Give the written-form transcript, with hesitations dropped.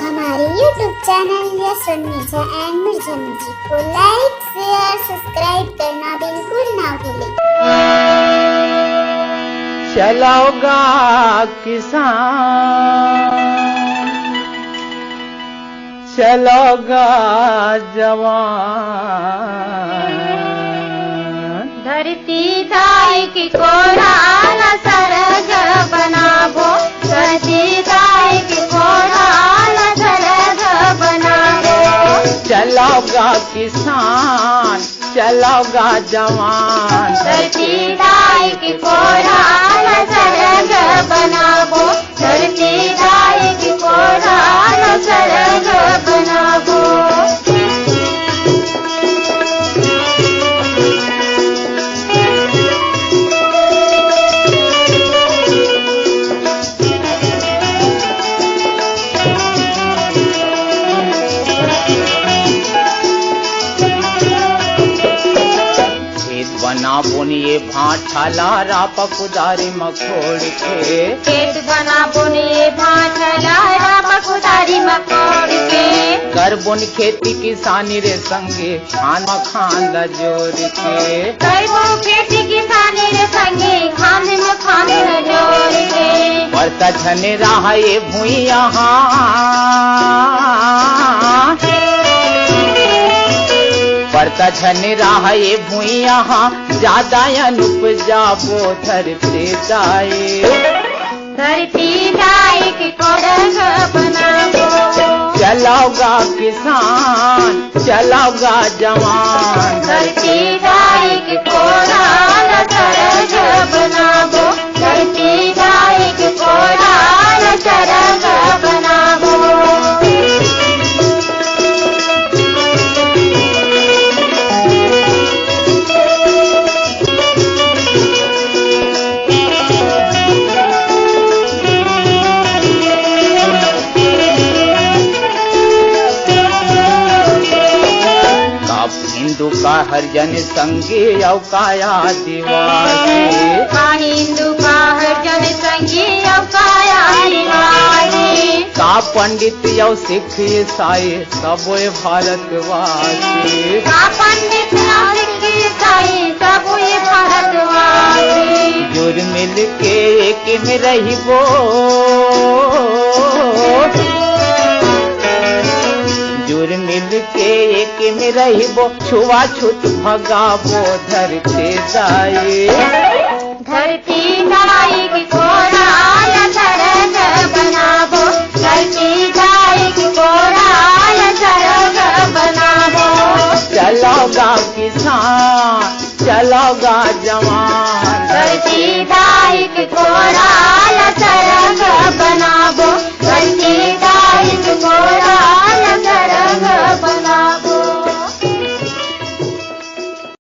हमारे YouTube channel Yashwant Mirza and Mirza music को like, share, subscribe करना बिल्कुल ना भूलें। चलोगा किसान, चलोगा जवान, धरती दाई की कोढ़ाल सरग बनाबो, धरती दाई की कोढ़ाल सरग बनाबो। चलोगा किसान, चलोगा जवान, धरती दाई की कोढ़ाल सरग बनाबो, धरती दाई की कोढ़ाल सरग बनाबो। बना बुनिए भाठला राप कुदारी मखोड़ के, खेत बना बुनिए भाठला राप कुदारी मखोड़ के। कर बुन खेती किसानी रे संगे खान मखान द जोड़ के, करबो खेती किसानी रे संगे खान मखान द जोड़ के। बरता झने रहा ये भुइया बरता झने रहा ये भुइया ज्यादा अनुपजाबो धरती दाई, धरती दाई की कोढ़ग बनाबो। चलोगा किसान, चलोगा जवान, धरती दाई की कोढ़ाल सरग बनाबो, धरती दाई की कोढ़ाल सरग बनाबो। हिंदू का हरिजन संगे अवकाया दिवासी, हिंदू का हरिजन संगे अवकाया दिवासी। का पंडित यौ सिख ईसाई सबो भारतवासी, का पंडित यौ सिख ईसाई सबो भारतवासी। जुड़ मिल के एक में रहिबो, जुड़ मिल के एक में रहिबो, छुआछूत भगाबो धरती दाई, धरती दाई की कोढ़ाल सरग बनाबो, धरती दाई की कोढ़ाल सरग बनाबो। चलोगा किसान, चलोगा जवान, धरती दाई